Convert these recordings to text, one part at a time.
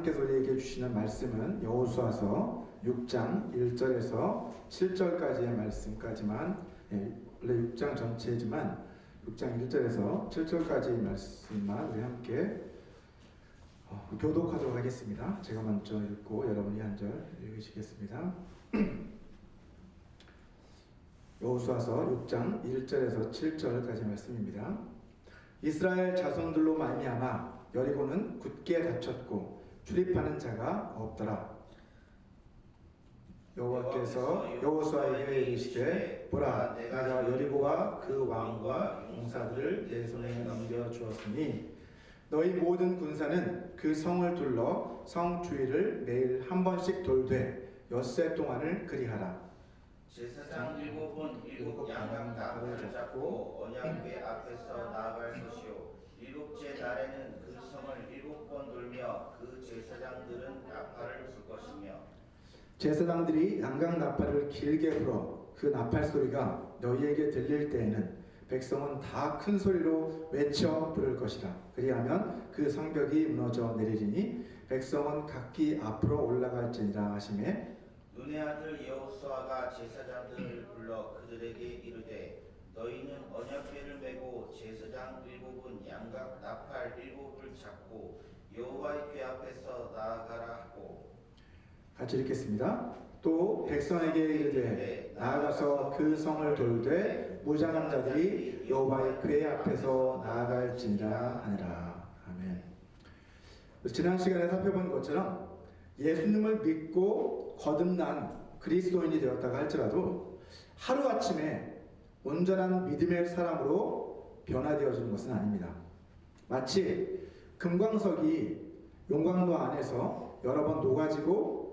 하나님께서 우리에게 주시는 말씀은 여호수아서 6장 1절에서 7절까지의 말씀까지만, 원래 6장 전체지만 6장 1절에서 7절까지의 말씀만 우리 함께 교독하도록 하겠습니다. 제가 먼저 읽고 여러분이 한 절 읽으시겠습니다. 여호수아서 6장 1절에서 7절까지 말씀입니다. 이스라엘 자손들로 말미암아 여리고는 굳게 닫혔고 출입하는 자가 없더라. 여호와께서 여호수아에게 이르시되 보라, 내가 여리고와 그 왕과 용사들을 내 손에 넘겨 주었으니 너희 모든 군사는 그 성을 둘러 성 주위를 매일 한 번씩 돌되 엿새 동안을 그리하라. 제사장 일곱 양각 나팔을 잡고 언약궤 앞에서 나아갈 것이요 일곱째 날에는 그 성을 7번 돌며 그 제사장들은 나팔을 불 것이며 제사장들이 양각 나팔을 길게 불어 그 나팔 소리가 너희에게 들릴 때에는 백성은 다 큰 소리로 외쳐 부를 것이라. 그리하면 그 성벽이 무너져 내리리니 백성은 각기 앞으로 올라갈지니라 하시매 눈의 아들 여호수아가 제사장들을 불러 그들에게 이르되 너희는 언약궤를 메고 제사장 7은 양각 나팔 7을 잡고 여호와의 궤 앞에서 나아가라 하고 같이 읽겠습니다. 또 백성에게 이르되 나아가서 그 성을 돌되 무장한 자들이 여호와의 궤 앞에서 나아갈지니라 하니라. 아멘. 지난 시간에 살펴본 것처럼 예수님을 믿고 거듭난 그리스도인이 되었다가 할지라도 하루아침에 온전한 믿음의 사람으로 변화되어지는 것은 아닙니다. 마치 금광석이 용광로 안에서 여러 번 녹아지고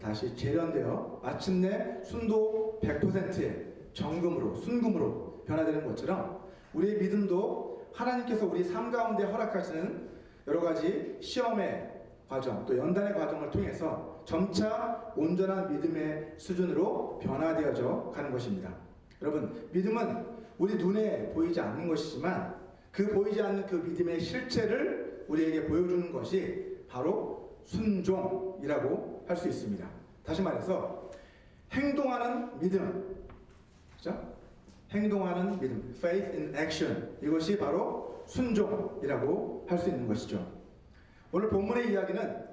다시 재련되어 마침내 순도 100%의 정금으로, 순금으로 변화되는 것처럼 우리의 믿음도 하나님께서 우리 삶 가운데 허락하시는 여러 가지 시험의 과정, 또 연단의 과정을 통해서 점차 온전한 믿음의 수준으로 변화되어져 가는 것입니다. 여러분, 믿음은 우리 눈에 보이지 않는 것이지만 그 보이지 않는 그 믿음의 실체를 우리에게 보여주는 것이 바로 순종이라고 할 수 있습니다. 다시 말해서 행동하는 믿음, 그렇죠? 행동하는 믿음, faith in action, 이것이 바로 순종이라고 할 수 있는 것이죠. 오늘 본문의 이야기는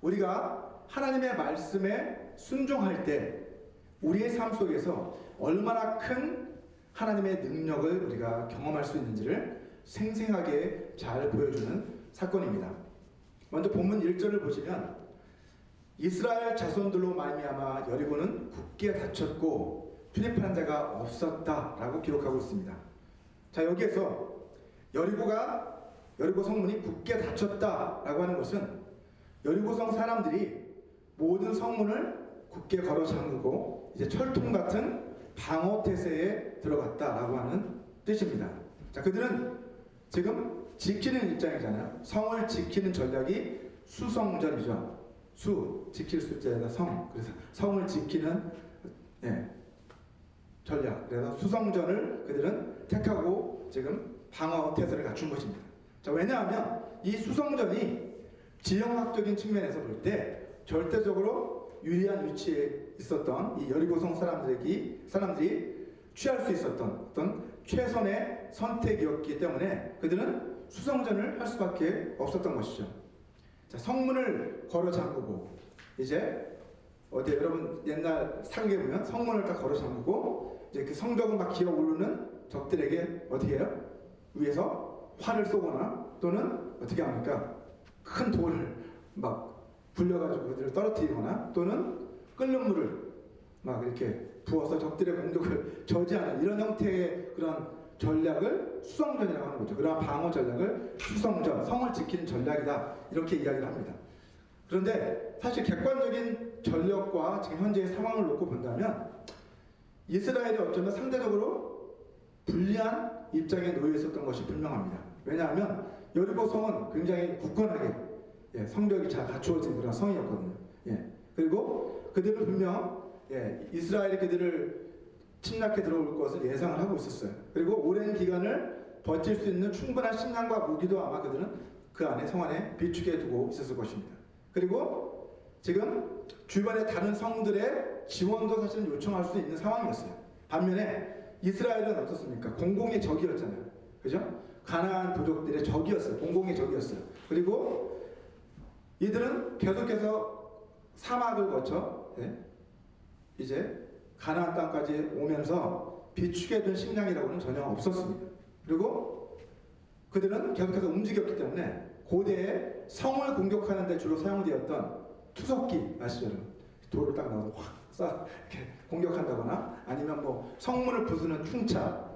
우리가 하나님의 말씀에 순종할 때 우리의 삶 속에서 얼마나 큰 하나님의 능력을 우리가 경험할 수 있는지를 생생하게 잘 보여주는 사건입니다. 먼저 본문 1절을 보시면 이스라엘 자손들로 말미암아 여리고는 굳게 닫혔고 출입하는 자가 없었다라고 기록하고 있습니다. 자, 여기에서 여리고 성문이 굳게 닫혔다라고 하는 것은 여리고성 사람들이 모든 성문을 굳게 걸어 잠그고 이제 철통 같은 방어 태세에 들어갔다라고 하는 뜻입니다. 자, 그들은 지금 지키는 입장이잖아요. 성을 지키는 전략이 수성전이죠. 지킬 숫자에다 성, 그래서 성을 지키는 전략, 그래서 수성전을 그들은 택하고 지금 방어 태세를 갖춘 것입니다. 자, 왜냐하면 이 수성전이 지형학적인 측면에서 볼 때 절대적으로 유리한 위치에 있었던 이 여리고성 사람들이 취할 수 있었던 어떤 최선의 선택이었기 때문에 그들은 수성전을 할 수밖에 없었던 것이죠. 자, 성문을 걸어 잠그고 이제 여러분 옛날 사극에 보면 성문을 딱 걸어 잠그고 이제 그 성벽을 막 기어 오르는 적들에게 어떻게 해요? 위에서 활을 쏘거나 또는 어떻게 합니까? 큰 돌을 막 굴려가지고 그들을 떨어뜨리거나 또는 끓는 물을 막 이렇게 부어서 적들의 공격을 저지하는 이런 형태의 그런 전략을 수성전이라고 하는 거죠. 그러한 방어 전략을 수성전, 성을 지키는 전략이다, 이렇게 이야기를 합니다. 그런데 사실 객관적인 전력과 지금 현재의 상황을 놓고 본다면 이스라엘이 어쩌면 상대적으로 불리한 입장에 놓여 있었던 것이 분명합니다. 왜냐하면 여리고성은 굉장히 굳건하게 성벽이 잘 갖추어진 그런 성이었거든요. 그리고 그들은 분명 이스라엘이 그들을 침략해 들어올 것을 예상을 하고 있었어요. 그리고 오랜 기간을 버틸 수 있는 충분한 식량과 무기도 아마 그들은 그 안에 성 안에 비축해 두고 있었을 것입니다. 그리고 지금 주변의 다른 성들의 지원도 사실은 요청할 수 있는 상황이었어요. 반면에 이스라엘은 어떻습니까? 공공의 적이었잖아요. 그죠? 가나안 부족들의 적이었어요. 공공의 적이었어요. 그리고 이들은 계속해서 사막을 거쳐 이제 가나안 땅까지 오면서 비축해 둔 식량이라고는 전혀 없었습니다. 그리고 그들은 계속해서 움직였기 때문에 고대에 성을 공격하는 데 주로 사용되었던 투석기 아시죠? 돌을 딱 넣어서 확 이렇게 공격한다거나 아니면 뭐 성문을 부수는 충차,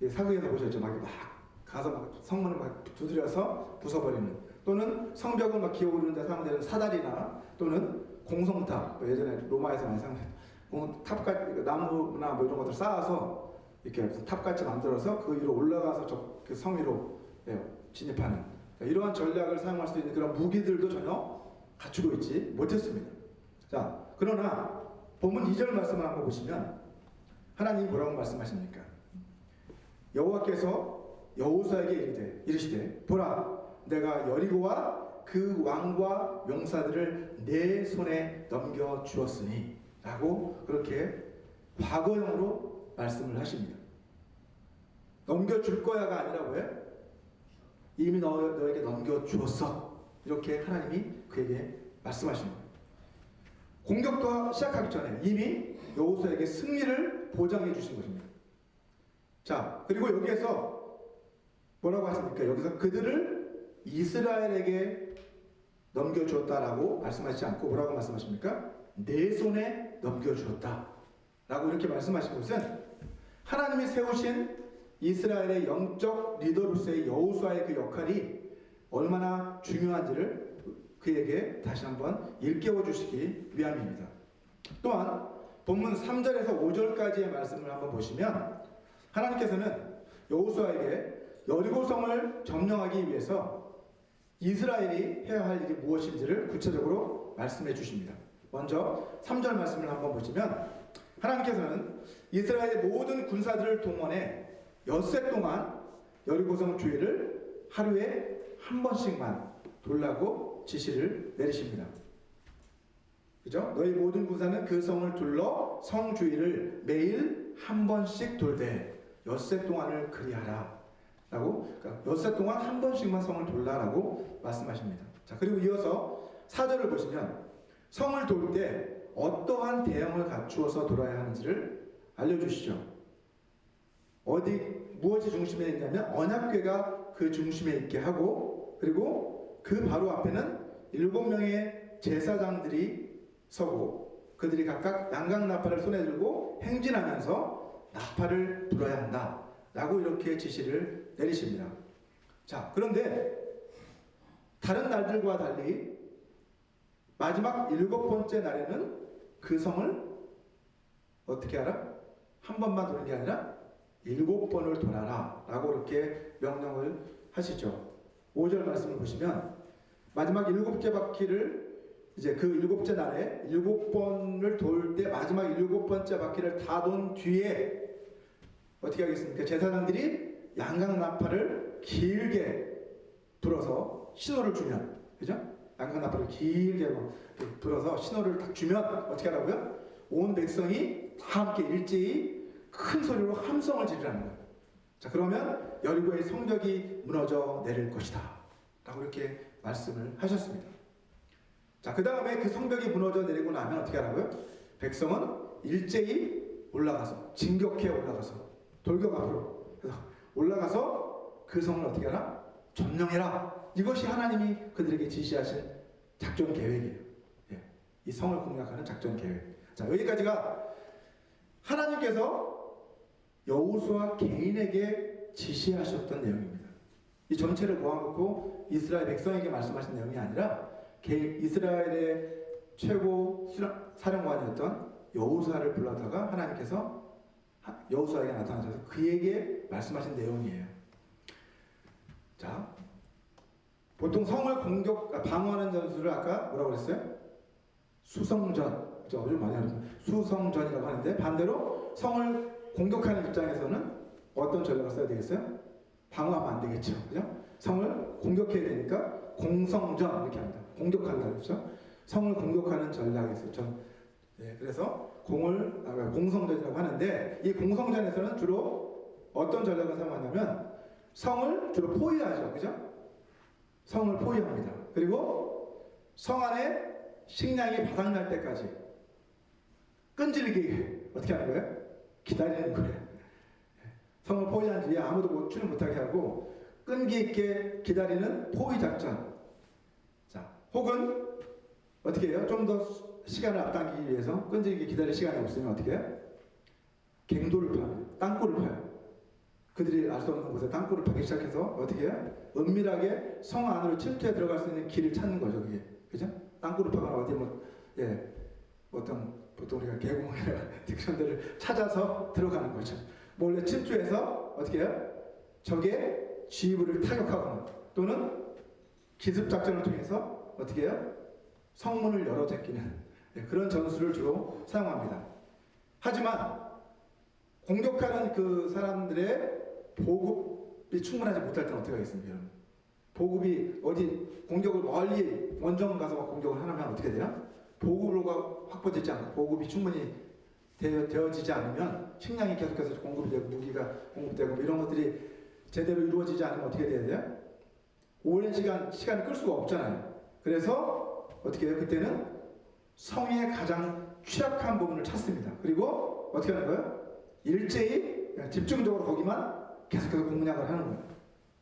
사극에서 보셨죠? 막 가서 막 성문을 막 두드려서 부숴버리는, 또는 성벽을 막 기어오르는 데 사용되는 사다리나 또는 공성탑, 예전에 로마에서 많이 사용했던 탑같이 나무나 뭐 이런 것들 쌓아서 이렇게 탑같이 만들어서 그 위로 올라가서 그 성 위로 진입하는 이러한 전략을 사용할 수 있는 그런 무기들도 전혀 갖추고 있지 못했습니다. 자, 그러나 본문 2절 말씀을 한번 보시면 하나님이 뭐라고 말씀하십니까? 여호와께서 여호수아에게 이르시되 보라, 내가 여리고와 그 왕과 용사들을 내 손에 넘겨 주었으니 라고 그렇게 과거형으로 말씀을 하십니다. 넘겨줄 거야가 아니라 왜? 이미 너에게 넘겨주었어. 이렇게 하나님이 그에게 말씀하십니다. 공격도 시작하기 전에 이미 여호수아에게 승리를 보장해 주신 것입니다. 자, 그리고 여기에서 뭐라고 하십니까? 여기서 그들을 이스라엘에게 넘겨주었다라고 말씀하시지 않고 뭐라고 말씀하십니까? 내 손에 넘겨주었다 라고 이렇게 말씀하신 것은 하나님이 세우신 이스라엘의 영적 리더로서의 여호수아의 그 역할이 얼마나 중요한지를 그에게 다시 한번 일깨워 주시기 위함입니다. 또한 본문 3절에서 5절까지의 말씀을 한번 보시면 하나님께서는 여호수아에게 여리고성을 점령하기 위해서 이스라엘이 해야 할 일이 무엇인지를 구체적으로 말씀해 주십니다. 먼저 3절 말씀을 한번 보시면 하나님께서는 이스라엘의 모든 군사들을 동원해 엿새 동안 여리고성 주위를 하루에 한 번씩만 돌라고 지시를 내리십니다. 그죠? 너희 모든 군사는 그 성을 둘러 성 주위를 매일 한 번씩 돌되 엿새 동안을 그리하라 라고, 그러니까 엿새 동안 한 번씩만 성을 돌라라고 말씀하십니다. 자, 그리고 이어서 4절을 보시면 성을 돌 때 어떠한 대응을 갖추어서 돌아야 하는지를 알려주시죠. 무엇이 중심에 있냐면 언약궤가 그 중심에 있게 하고, 그리고 그 바로 앞에는 7명의 제사장들이 서고 그들이 각각 양강나팔을 손에 들고 행진하면서 나팔을 불어야 한다 라고 이렇게 지시를 내리십니다. 자, 그런데 다른 날들과 달리 마지막 7번째 날에는 그 성을 어떻게 하라? 한 번만 도는 게 아니라 7번을 돌아라 라고 이렇게 명령을 하시죠. 5절 말씀을 보시면 마지막 7째 바퀴를 이제 그 7째 날에 7번을 돌 때 마지막 7번째 바퀴를 다 돈 뒤에 어떻게 하겠습니까? 제사장들이 양강나팔을 길게 불어서 신호를 주면, 그죠? 양강나팔을 길게 불어서 신호를 딱 주면 어떻게 하라고요? 온 백성이 다 함께 일제히 큰 소리로 함성을 지르라는 거예요. 자, 그러면 여리고의 성벽이 무너져 내릴 것이다 라고 이렇게 말씀을 하셨습니다. 자, 그 다음에 그 성벽이 무너져 내리고 나면 어떻게 하라고요? 백성은 일제히 올라가서 진격해 올라가서 돌격 앞으로 그래서 올라가서 그 성을 어떻게 하라? 점령해라. 이것이 하나님이 그들에게 지시하신 작전 계획이에요. 이 성을 공략하는 작전 계획. 자, 여기까지가 하나님께서 여호수아 개인에게 지시하셨던 내용입니다. 이 전체를 모아놓고 이스라엘 백성에게 말씀하신 내용이 아니라 이스라엘의 최고 사령관이었던 여호수아를 불러다가 하나님께서 여호수아에게 나타나셔서 그에게 말씀하신 내용이에요. 자, 보통 성을 방어하는 전술을 아까 뭐라고 그랬어요? 수성전. 요즘 많이 하는 수성전이라고 하는데, 반대로 성을 공격하는 입장에서는 어떤 전략을 써야 되겠어요? 방어하면 안 되겠죠. 그죠? 성을 공격해야 되니까 공성전 이렇게 합니다. 공격한다 그렇죠? 성을 공격하는 전략에서 그래서 공성전이라고 하는데 이 공성전에서는 주로 어떤 전략을 사용하냐면 성을 주로 포위하죠, 그죠? 성을 포위합니다. 그리고 성 안에 식량이 바닥날 때까지 끈질기게 어떻게 하는 거예요? 기다리는 거예요. 성을 포위한 뒤에 아무도 출입 못하게 하고 끈기 있게 기다리는 포위 작전. 자, 혹은 어떻게 해요? 좀 더 시간을 앞당기기 위해서 끈질기게 기다릴 시간이 없으면 어떻게 해요? 갱도를 파요. 땅굴을 파요. 그들이 알 수 없는 곳에 땅굴을 파기 시작해서 어떻게 해요? 은밀하게 성 안으로 침투해 들어갈 수 있는 길을 찾는 거죠, 그게. 그죠? 땅굴을 파거나 어디 보통 우리가 계곡이나 그런 데를 찾아서 들어가는 거죠. 몰래 침투해서 어떻게 해요? 적의 지휘부를 타격하거나 또는 기습 작전을 통해서 어떻게 해요? 성문을 열어 제끼는 그런 전술을 주로 사용합니다. 하지만 공격하는 그 사람들의 보급이 충분하지 못할 때는 어떻게 하겠습니까? 여러분? 보급이 어디 공격을 멀리 원정 가서 공격을 하면 어떻게 돼요? 보급로가 확보되지 않고 보급이 충분히 되어지지 않으면 식량이 계속해서 공급이 되고 무기가 공급되고 이런 것들이 제대로 이루어지지 않으면 어떻게 돼야 돼요? 오랜 시간을 끌 수가 없잖아요. 그래서 어떻게 해요? 그때는 성의 가장 취약한 부분을 찾습니다. 그리고 어떻게 하는 거예요? 일제히 집중적으로 거기만 계속해서 공략을 하는 거예요.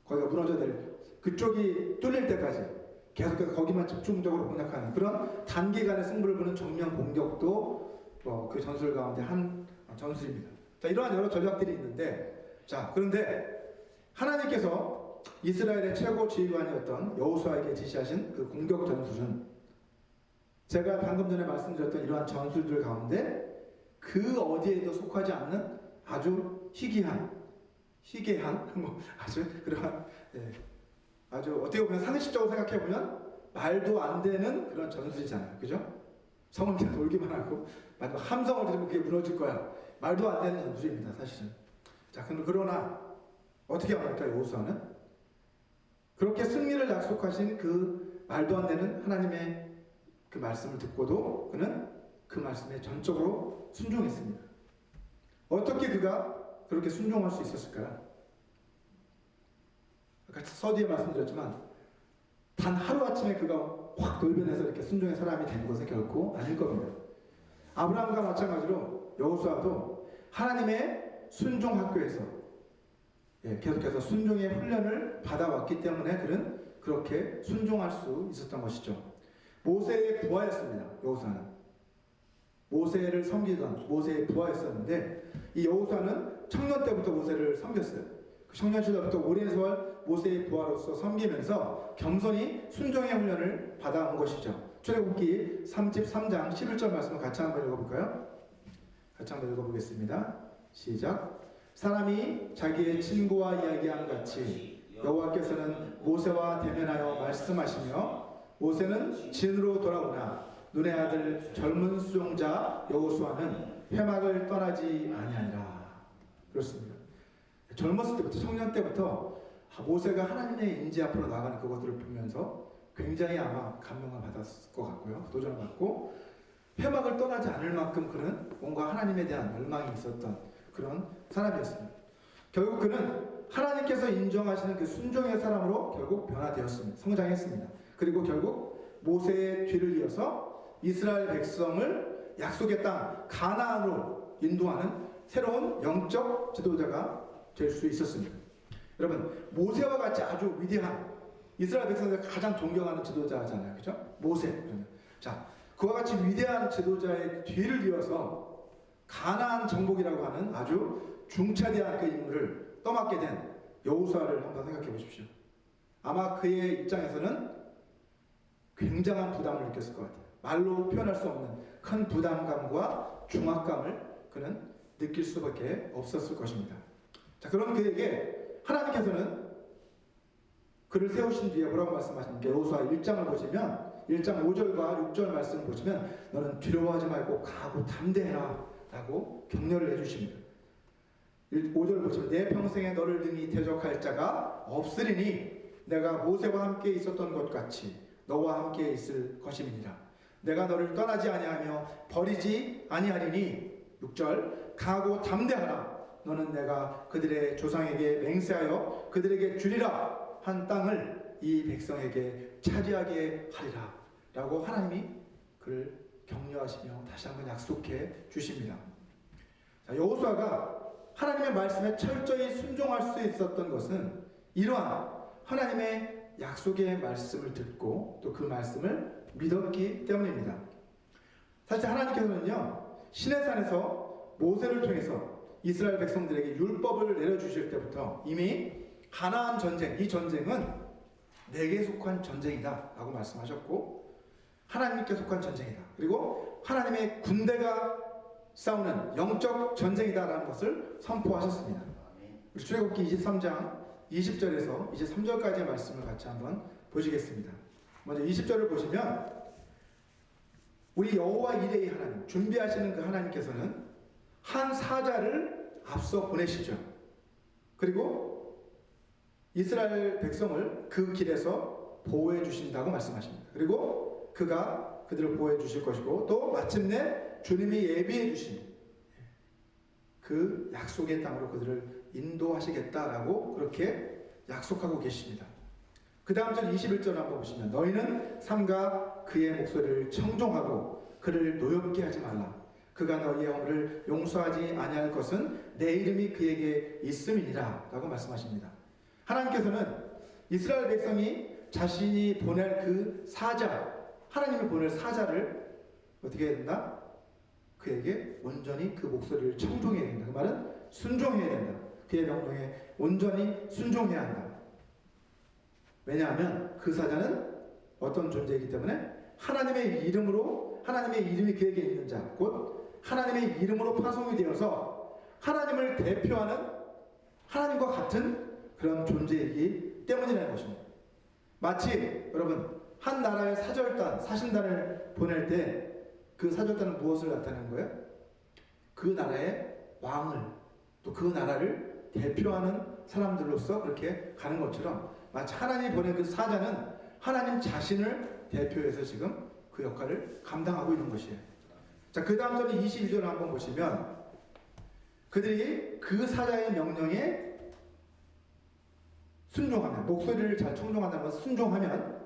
거기가 무너져야 될 그쪽이 뚫릴 때까지 계속해서 거기만 집중적으로 공략하는 그런 단기간의 승부를 보는 정면 공격도 그 전술 가운데 한 전술입니다. 자, 이러한 여러 전략들이 있는데, 자, 그런데 하나님께서 이스라엘의 최고 지휘관이었던 여호수아에게 지시하신 그 공격 전술은 제가 방금 전에 말씀드렸던 이러한 전술들 가운데 그 어디에도 속하지 않는 아주 희귀한 아주 그러한 아주 어떻게 보면 상식적으로 생각해 보면 말도 안 되는 그런 전술이잖아요, 그죠? 성을 그냥 돌기만 하고 함성을 들으면 그게 무너질 거야. 말도 안 되는 전술입니다, 사실은. 자, 그러나 어떻게 합니까, 여호수아는? 그렇게 승리를 약속하신 그 말도 안 되는 하나님의 그 말씀을 듣고도 그는 그 말씀에 전적으로 순종했습니다. 어떻게 그가 그렇게 순종할 수 있었을까요? 아까 서두에 말씀드렸지만 단 하루아침에 그가 확 돌변해서 이렇게 순종의 사람이 된 것은 결코 아닐 겁니다. 아브라함과 마찬가지로 여호수아도 하나님의 순종 학교에서 계속해서 순종의 훈련을 받아왔기 때문에 그는 그렇게 순종할 수 있었던 것이죠. 모세의 부하였습니다. 여호수아는 모세를 섬기던 모세의 부하였었는데 이 여호수아는 청년 때부터 모세를 섬겼어요. 그 청년 시절부터 오랜 세월 모세의 부하로서 섬기면서 겸손히 순종의 훈련을 받아온 것이죠. 출애굽기 33장 11절 말씀을 같이 한번 읽어볼까요? 같이 한번 읽어보겠습니다. 시작. 사람이 자기의 친구와 이야기한 같이 여호와께서는 모세와 대면하여 말씀하시며 모세는 진으로 돌아오나 눈의 아들 젊은 수종자 여호수아는 회막을 떠나지 아니하니라. 그렇습니다. 젊었을 때부터 청년 때부터 모세가 하나님의 인지 앞으로 나가는 그것들을 보면서 굉장히 아마 감명을 받았을 것 같고요. 도전을 받고 회막을 떠나지 않을 만큼 그는 뭔가 하나님에 대한 열망이 있었던 그런 사람이었습니다. 결국 그는 하나님께서 인정하시는 그 순종의 사람으로 결국 변화되었습니다. 성장했습니다. 그리고 결국 모세의 뒤를 이어서 이스라엘 백성을 약속의 땅 가나안으로 인도하는 새로운 영적 지도자가 될 수 있었습니다. 여러분, 모세와 같이 아주 위대한 이스라엘 백성들이 가장 존경하는 지도자잖아요, 그죠? 모세. 자, 그와 같이 위대한 지도자의 뒤를 이어서 가나안 정복이라고 하는 아주 중차대한 그 임무를 떠맡게 된 여호수아를 한번 생각해 보십시오. 아마 그의 입장에서는 굉장한 부담을 느꼈을 것 같아요. 말로 표현할 수 없는 큰 부담감과 중압감을 그는 느낄 수밖에 없었을 것입니다. 자, 그런 그에게 하나님께서는 그를 세우신 뒤에 뭐라고 말씀하십니까? 여호수아 1장을 보시면 1장 5절과 6절 말씀을 보시면 너는 두려워하지 말고 가고 담대해라 라고 격려를 해주십니다. 5절을 보시면 내 평생에 너를 등이 대적할 자가 없으리니 내가 모세와 함께 있었던 것 같이 너와 함께 있을 것임이니라. 내가 너를 떠나지 아니하며 버리지 아니하리니 6절 강하고 담대하라. 너는 내가 그들의 조상에게 맹세하여 그들에게 주리라 한 땅을 이 백성에게 차지하게 하리라 라고 하나님이 그를 격려하시며 다시 한번 약속해 주십니다. 자, 여호수아가 하나님의 말씀에 철저히 순종할 수 있었던 것은 이러한 하나님의 약속의 말씀을 듣고 또 그 말씀을 믿었기 때문입니다. 사실 하나님께서는요, 시내산에서 모세를 통해서 이스라엘 백성들에게 율법을 내려주실 때부터 이미 가나안 전쟁, 이 전쟁은 내게 속한 전쟁이다 라고 말씀하셨고, 하나님께 속한 전쟁이다, 그리고 하나님의 군대가 싸우는 영적 전쟁이다 라는 것을 선포하셨습니다. 우리 출애굽기 23장 20절에서 23절까지의 말씀을 같이 한번 보시겠습니다. 먼저 20절을 보시면 우리 여호와 이레의 하나님, 준비하시는 그 하나님께서는 한 사자를 앞서 보내시죠. 그리고 이스라엘 백성을 그 길에서 보호해 주신다고 말씀하십니다. 그리고 그가 그들을 보호해 주실 것이고, 또 마침내 주님이 예비해 주신 그 약속의 땅으로 그들을 인도하시겠다라고 그렇게 약속하고 계십니다. 그 다음 절 21절 한번 보시면 너희는 삼가 그의 목소리를 청종하고 그를 노엽게 하지 말라. 그가 너희의 허물을 용서하지 아니할 것은 내 이름이 그에게 있음이니라 라고 말씀하십니다. 하나님께서는 이스라엘 백성이 자신이 보낼 그 사자, 하나님이 보낼 사자를 어떻게 해야 된다? 그에게 온전히 그 목소리를 청종해야 된다. 그 말은 순종해야 된다. 그의 명령에 온전히 순종해야 한다. 왜냐하면 그 사자는 어떤 존재이기 때문에 하나님의 이름으로, 하나님의 이름이 그에게 있는 자, 곧 하나님의 이름으로 파송이 되어서 하나님을 대표하는 하나님과 같은 그런 존재이기 때문이라는 것입니다. 마치 여러분 한 나라의 사절단, 사신단을 보낼 때 그 사절단은 무엇을 나타내는 거예요? 그 나라의 왕을, 또 그 나라를 대표하는 사람들로서 그렇게 가는 것처럼 마치 하나님이 보낸 그 사자는 하나님 자신을 대표해서 지금 그 역할을 감당하고 있는 것이에요. 자, 그 다음 절에 22절을 한번 보시면 그들이 그 사자의 명령에 순종하면, 목소리를 잘 청종한다는 것은 순종하면,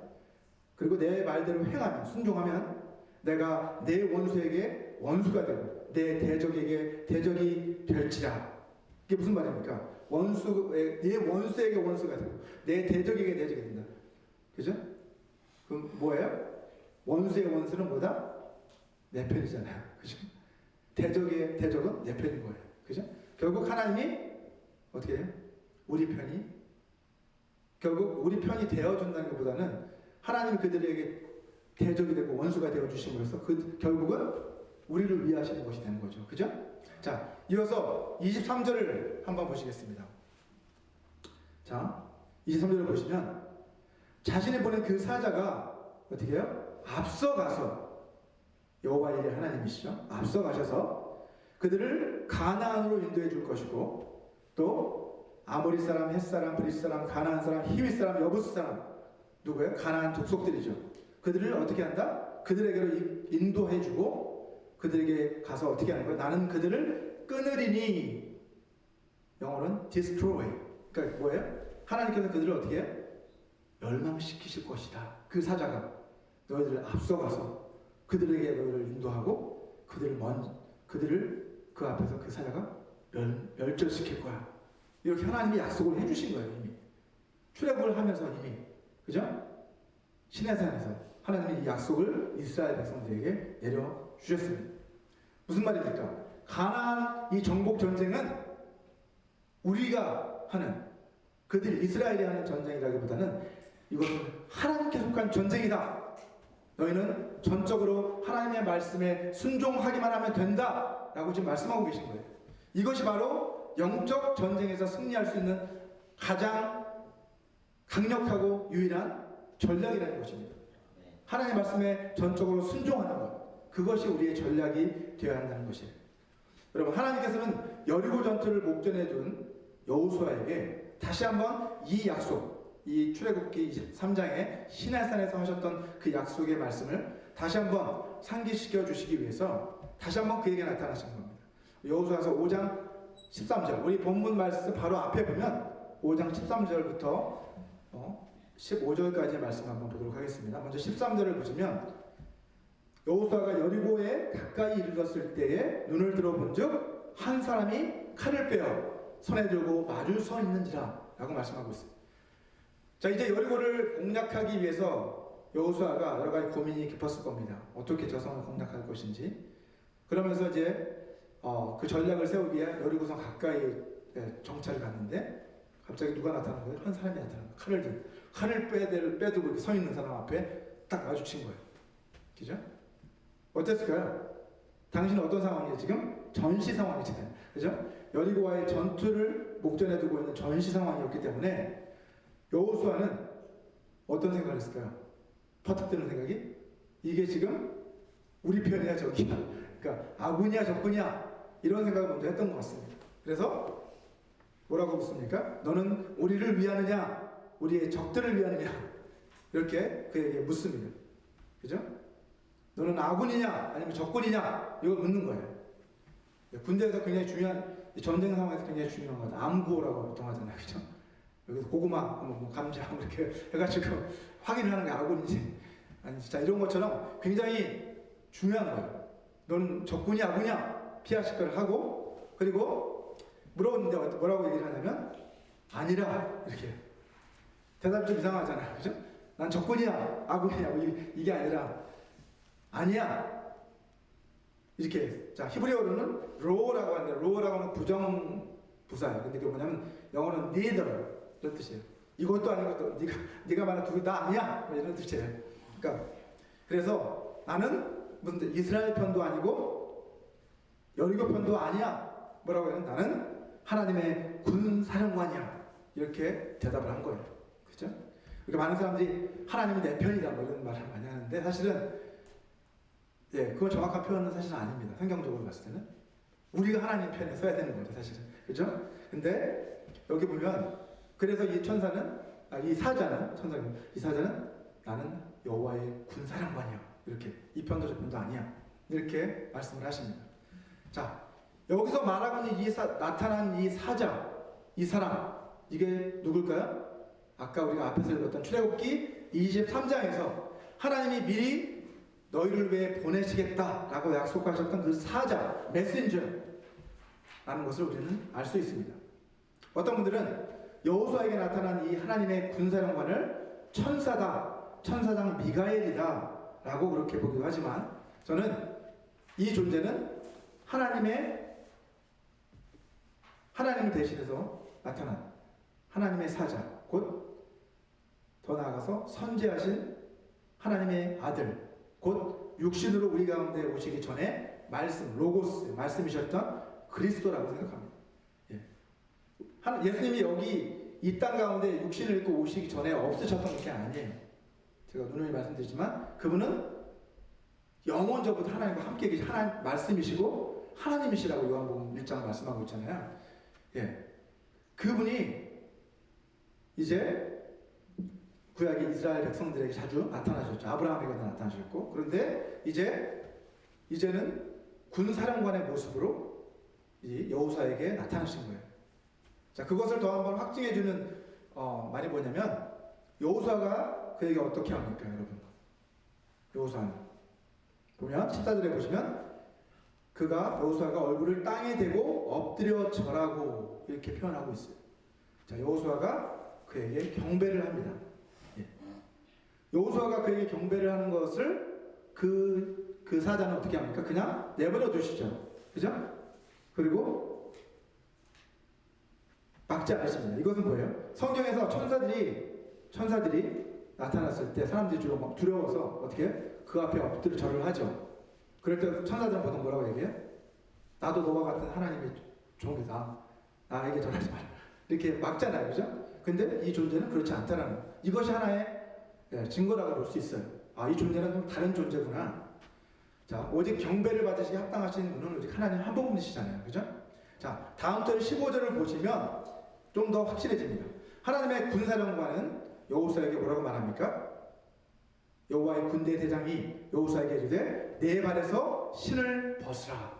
그리고 내 말대로 행하면, 순종하면 내가 내 원수에게 원수가 되고 내 대적에게 대적이 될지라. 이게 무슨 말입니까? 내 원수에게 원수가 되고 내 대적에게 대적이 된다. 그죠? 그럼 뭐예요? 원수의 원수는 뭐다? 내 편이잖아요. 그죠? 대적의 대적은 내 편인 거예요. 그죠? 결국 하나님이 어떻게 해요? 우리 편이, 결국 우리 편이 되어준다는 것보다는 하나님이 그들에게 대적이 되고 원수가 되어주심으로써 결국은 우리를 위하시는 것이 되는 거죠. 그죠? 자, 이어서 23절을 한번 보시겠습니다. 자, 23절을 보시면 자신이 보낸 그 사자가 어떻게 해요? 앞서가서, 여호와 이레 하나님이시죠. 앞서가셔서 그들을 가나안으로 인도해 줄 것이고, 또 아모리 사람, 헷 사람, 브릿 사람, 가나안 사람, 히윗 사람, 여부스 사람, 누구예요? 가나안 족속들이죠. 그들을 어떻게 한다? 그들에게로 인도해주고 그들에게 가서 어떻게 하는 거예요? 나는 그들을 끊으리니, 영어로는 destroy. 그러니까 뭐예요? 하나님께서 그들을 어떻게 해요? 멸망시키실 것이다. 그 사자가 너희들을 앞서가서 그들에게 너희를 인도하고 그들을 그 앞에서 그 사자가 멸절시킬 거야. 이렇게 하나님이 약속을 해주신 거예요. 이미 출애굽을 하면서 이미, 그죠? 시내산에서 하나님이 이 약속을 이스라엘 백성들에게 내려주셨습니다. 무슨 말입니까? 가나안 이 정복 전쟁은 우리가 하는, 그들이 이스라엘이 하는 전쟁이라기보다는 이것은 하나님께 속한 전쟁이다. 너희는 전적으로 하나님의 말씀에 순종하기만 하면 된다 라고 지금 말씀하고 계신 거예요. 이것이 바로 영적 전쟁에서 승리할 수 있는 가장 강력하고 유일한 전략이라는 것입니다. 하나님의 말씀에 전적으로 순종하는 것, 그것이 우리의 전략이 되어야 한다는 것이에요. 여러분, 하나님께서는 여리고 전투를 목전에 둔 여호수아에게 다시 한번 이 약속, 이 출애굽기 23장에 시내산에서 하셨던 그 약속의 말씀을 다시 한번 상기시켜 주시기 위해서 다시 한번 그에게 나타나신 겁니다. 여호수아서 5장 13절, 우리 본문 말씀 바로 앞에 보면 5장 13절부터 15절까지의 말씀 한번 보도록 하겠습니다. 먼저 13절을 보시면 여호수아가 여리고에 가까이 이르렀을 때에 눈을 들어본즉 한 사람이 칼을 빼어 손에 들고 마주 서 있는지라 라고 말씀하고 있습니다. 자, 이제 여리고를 공략하기 위해서 여호수아가 여러 가지 고민이 깊었을 겁니다. 어떻게 저 성을 공략할 것인지. 그러면서 이제 그 전략을 세우기 위해 여리고성 가까이 정찰을 갔는데 갑자기 누가 나타난 거예요? 한 사람이 나타난 거예요. 칼을 빼두고 이렇게 서 있는 사람 앞에 딱 마주친 거예요. 그죠? 어땠을까요? 당신은 어떤 상황이에요? 지금 전시 상황이잖아요. 그죠? 여리고와의 전투를 목전에 두고 있는 전시 상황이었기 때문에 여호수아는 어떤 생각을 했을까요? 퍼뜩 드는 생각이 이게 지금 우리 편이야 적이야, 그러니까 아군이야 적군이야, 이런 생각을 먼저 했던 것 같습니다. 그래서 뭐라고 묻습니까? 너는 우리를 위하느냐 우리의 적들을 위하느냐, 이렇게 그에게 묻습니다. 그죠? 너는 아군이냐 아니면 적군이냐, 이걸 묻는 거예요. 군대에서 굉장히 중요한, 전쟁 상황에서 굉장히 중요한 것 같아요. 암구호라고 보통 하잖아요. 그죠? 여기서 고구마, 뭐 감자 이렇게 해가지고 확인을 하는 게 아군인지 아닌지, 자, 이런 것처럼 굉장히 중요한 거예요. 너는 적군이 아군이야 피하식별을 하고, 그리고 물어보는데 뭐라고 얘기를 하냐면 아니라, 이렇게 대답이 좀 이상하잖아요. 그죠? 난 적군이야 아군이야, 이게 아니라 아니야, 이렇게. 자, 히브리어로는 로라고 하는데, 로라고 하는 부정부사예요. 근데 그게 뭐냐면 영어는 neither 이런 뜻이에요. 이것도 아닌 것도, 네가 말한 둘 다 아니야, 이런 뜻이에요. 그러니까 그래서 나는 무슨 뜻, 이스라엘 편도 아니고 여리고 편도 아니야. 뭐라고 해요? 나는 하나님의 군 사령관이야, 이렇게 대답을 한 거예요. 그죠? 그러니까 많은 사람들이 하나님이 내 편이다, 뭐 이런 말을 많이 하는데, 사실은 그건 정확한 표현은 사실은 아닙니다. 성경적으로 봤을 때는 우리가 하나님 편에 서야 되는 거죠, 사실은. 그죠? 근데 여기 보면, 그래서 이 천사는, 이 사자는 나는 여호와의 군사령관이야, 이렇게, 이 편도 저 편도 아니야, 이렇게 말씀을 하십니다. 자, 여기서 말하고 있는 나타난 이 사자, 이 사람, 이게 누굴까요? 아까 우리가 앞에서 읽었던 출애굽기 23장에서 하나님이 미리 너희를 위해 보내시겠다라고 약속하셨던 그 사자, 메신저라는 것을 우리는 알 수 있습니다. 어떤 분들은 여호수아에게 나타난 이 하나님의 군사령관을 천사장 미가엘이다 라고 그렇게 보기도 하지만, 저는 이 존재는 하나님을 대신해서 나타난 하나님의 사자, 곧 더 나아가서 선지하신 하나님의 아들, 곧 육신으로 우리 가운데 오시기 전에 로고스, 말씀이셨던 그리스도라고 생각합니다. 예수님이 여기 이 땅 가운데 육신을 입고 오시기 전에 없으셨던 게 아니에요. 제가 누누이 말씀드리지만 그분은 영원전부터 하나님과 함께 계신 하나님 말씀이시고 하나님이시라고 요한복음 1장 말씀하고 있잖아요. 그분이 이제 구약의 이스라엘 백성들에게 자주 나타나셨죠. 아브라함에게도 나타나셨고, 그런데 이제는 군사령관의 모습으로 이 여호수아에게 나타나신 거예요. 자, 그것을 더 한번 확증해주는 말이 뭐냐면, 여호수아가 그에게 어떻게 합니까, 여러분? 여호수아는 보면 14절에 보시면 여호수아가 얼굴을 땅에 대고 엎드려 절하고 이렇게 표현하고 있어요. 자, 여호수아가 그에게 경배를 합니다. 여호수아가 그에게 경배를 하는 것을 그 사자는 어떻게 합니까? 그냥 내버려 두시죠. 그죠? 그리고 막지 않으십니다. 이것은 뭐예요? 성경에서 천사들이 나타났을 때 사람들이 주로 막 두려워서 어떻게 그 앞에 엎드려 절을 하죠. 그럴 때 천사들은 보통 뭐라고 얘기해요? 나도 너와 같은 하나님의 종이다, 나에게 절하지 마라, 이렇게 막잖아요. 그죠? 근데 이 존재는 그렇지 않다라는, 이것이 하나의 증거라고 볼 수 있어요. 이 존재는 좀 다른 존재구나. 자, 오직 경배를 받으시기 합당하신 분은 오직 하나님 한 분이시잖아요. 그죠? 자, 다음 절 15절을 보시면 좀 더 확실해집니다. 하나님의 군사령관은 여호수아에게 뭐라고 말합니까? 여호와의 군대 대장이 여호수아에게 이르되 내 발에서 신을 벗으라.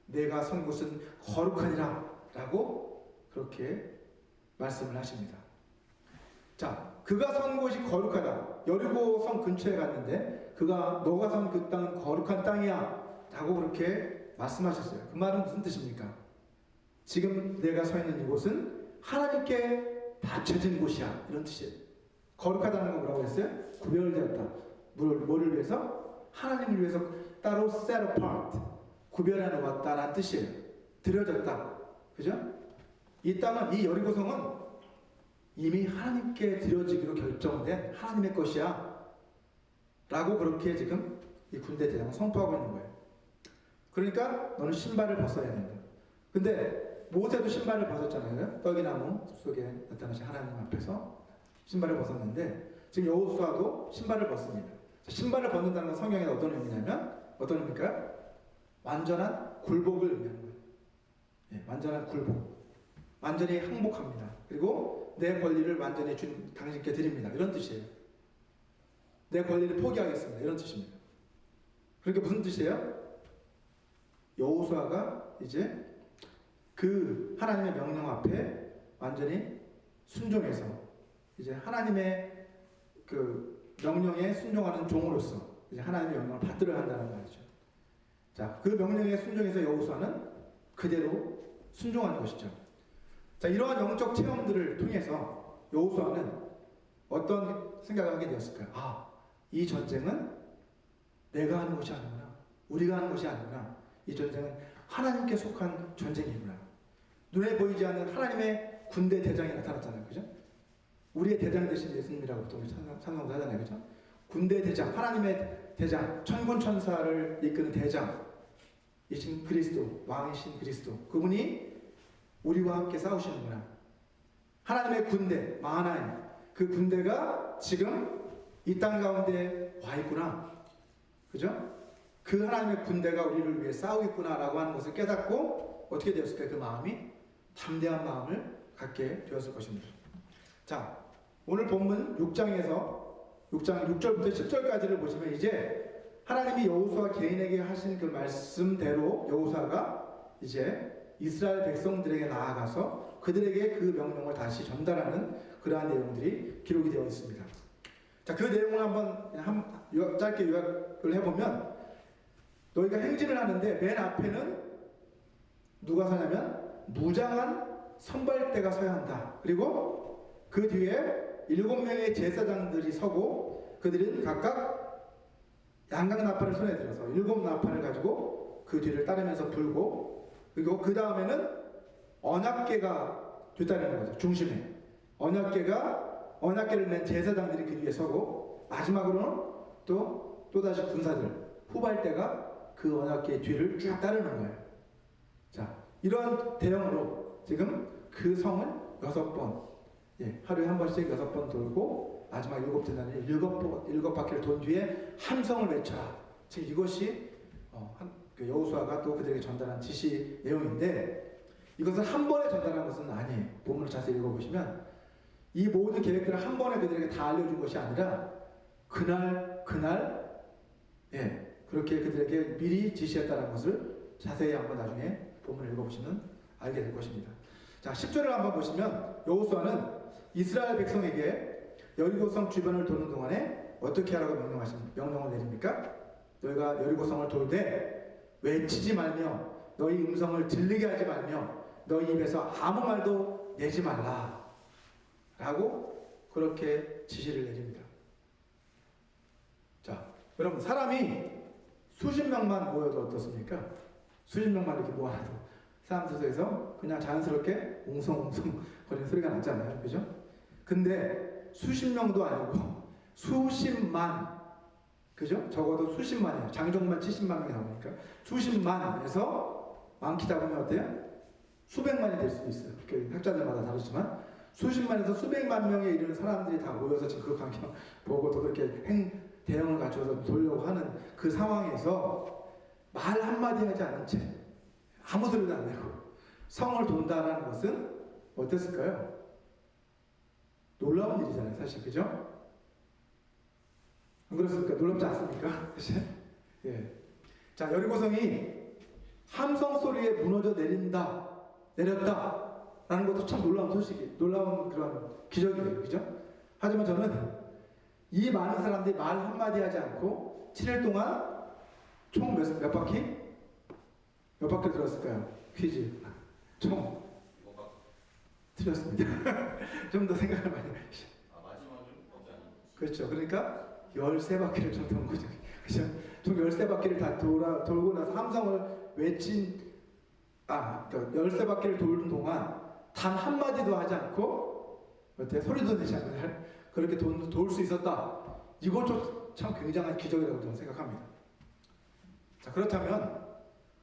내가 선 곳은 거룩하니라 라고 그렇게 말씀을 하십니다. 자, 그가 선 곳이 거룩하다. 여리고 성 근처에 갔는데 너가 선 그 땅은 거룩한 땅이야 라고 그렇게 말씀하셨어요. 그 말은 무슨 뜻입니까? 지금 내가 서 있는 이곳은 하나님께 바쳐진 곳이야, 이런 뜻이에요. 거룩하다는 건 뭐라고 했어요? 구별되었다. 뭐를 위해서? 하나님을 위해서 따로 set apart, 구별해 놓았다라는 뜻이에요. 드려졌다. 그죠? 이 땅은, 이 여리고성은 이미 하나님께 드려지기로 결정된 하나님의 것이야 라고 그렇게 지금 이 군대 대장은 선포하고 있는 거예요. 그러니까 너는 신발을 벗어야 된다. 근데 모세도 신발을 벗었잖아요. 떡이나무 속에 나타나신 하나님 앞에서 신발을 벗었는데 지금 여호수아도 신발을 벗습니다. 신발을 벗는다는 건 성경에 어떤 의미냐면 어떤 의미일까요? 완전한 굴복을 의미하는 거예요. 예, 완전한 굴복. 완전히 항복합니다. 그리고 내 권리를 완전히 당신께 드립니다. 이런 뜻이에요. 내 권리를 포기하겠습니다. 이런 뜻입니다. 그러니까 무슨 뜻이에요? 여호수아가 이제 그 하나님의 명령 앞에 완전히 순종해서 이제 하나님의 그 명령에 순종하는 종으로서 이제 하나님의 명령을 받들어야 한다는 말이죠. 자, 그 명령에 순종해서 여호수아는 그대로 순종하는 것이죠. 자, 이러한 영적 체험들을 통해서 여호수아는 어떤 생각을 하게 되었을까요? 아, 이 전쟁은 내가 하는 것이 아니구나. 우리가 하는 것이 아니구나. 이 전쟁은 하나님께 속한 전쟁이구나. 눈에 보이지 않는 하나님의 군대 대장이 나타났잖아요. 그죠? 우리의 대장 되신 예수님이라고 또 찬송도 하잖아요. 그죠? 군대 대장, 하나님의 대장, 천군 천사를 이끄는 대장이신 그리스도, 왕이신 그리스도. 그분이 우리와 함께 싸우시는구나. 하나님의 군대, 마하나임, 그 군대가 지금 이 땅 가운데 와 있구나. 그죠? 그 하나님의 군대가 우리를 위해 싸우겠구나라고 하는 것을 깨닫고 어떻게 되었을까요? 그 마음이 담대한 마음을 갖게 되었을 것입니다. 자, 오늘 본문 6장에서 6장 6절부터 10절까지를 보시면 이제 하나님이 여호수아 개인에게 하신 그 말씀대로 여호수아가 이제 이스라엘 백성들에게 나아가서 그들에게 그 명령을 다시 전달하는 그러한 내용들이 기록이 되어 있습니다. 자, 그 내용을 한번 짧게 요약을 해보면 너희가 행진을 하는데 맨 앞에는 누가 서냐면 무장한 선발대가 서야 한다. 그리고 그 뒤에 7명의 제사장들이 서고 그들은 각각 양강나팔을 손에 들어서 7나팔을 가지고 그 뒤를 따르면서 불고 그리고 그 다음에는 언약궤가 뒤따르는 거죠. 중심에 언약궤를 맨 제사장들이 그 뒤에 서고 마지막으로는 또다시 군사들 후발대가 그 언약궤 뒤를 쭉 따르는 거예요. 자, 이런 대형으로 지금 그 성을 6번, 하루에 한 번씩 6번 돌고 마지막 7째 날에 7바퀴를 돈 뒤에 함성을 외쳐라. 지금 이것이 여호수아가 또 그들에게 전달한 지시 내용인데 이것을 한 번에 전달한 것은 아니에요. 본문을 자세히 읽어보시면 이 모든 계획들을 한 번에 그들에게 다 알려준 것이 아니라 그날 그렇게 그들에게 미리 지시했다는 것을 자세히 한번 나중에 본문을 읽어보시면 알게 될 것입니다. 자, 10절을 한번 보시면 여호수아는 이스라엘 백성에게 여리고성 주변을 도는 동안에 어떻게 하라고 명령을 내립니까? 너희가 여리고성을 돌되 외치지 말며 너희 음성을 들리게 하지 말며 너희 입에서 아무 말도 내지 말라 라고 그렇게 지시를 내립니다. 자, 여러분 사람이 수십 명만 모여도 어떻습니까? 수십 명만 이렇게 모아도 사람들 사이에서 그냥 자연스럽게 웅성웅성 거리는 소리가 나잖아요. 그죠? 근데 수십 명도 아니고 수십만, 그죠? 적어도 수십만이에요. 장정만 70만 명이 나오니까 수십만에서 많기다 보면 어때요? 수백만이 될 수도 있어요. 그렇게 학자들마다 다르지만 수십만에서 수백만 명에 이르는 사람들이 다 모여서 지금 그 광경 보고 또 그렇게 대형을 갖춰서 돌려고 하는 그 상황에서 말 한마디 하지 않은 채 아무 소리도 안 내고 성을 돈다라는 것은 어땠을까요? 놀라운 일이잖아요, 사실. 그죠? 안 그렇습니까? 놀랍지 않습니까? 사실? 예. 자, 여리고성이 함성 소리에 무너져 내렸다 라는 것도 참 놀라운 소식이, 놀라운 그런 기적이에요. 그죠? 하지만 저는 이 많은 사람들이 말 한마디 하지 않고 7일 동안 총 몇 바퀴? 몇 바퀴 들었을까요? 퀴즈. 총 틀렸습니다. 좀 더 생각을 많이 하시죠. 마지막은 없잖아. 그렇죠. 그러니까 13바퀴를 좀 도는 거죠. 그죠? 총 13바퀴를 다 돌고 나서 함성을 그러니까 13바퀴를 도는 동안 단 한마디도 하지 않고, 어때요? 소리도 내지 않고 그렇게 도울 수 있었다. 이것도 참 굉장한 기적이라고 저는 생각합니다. 자, 그렇다면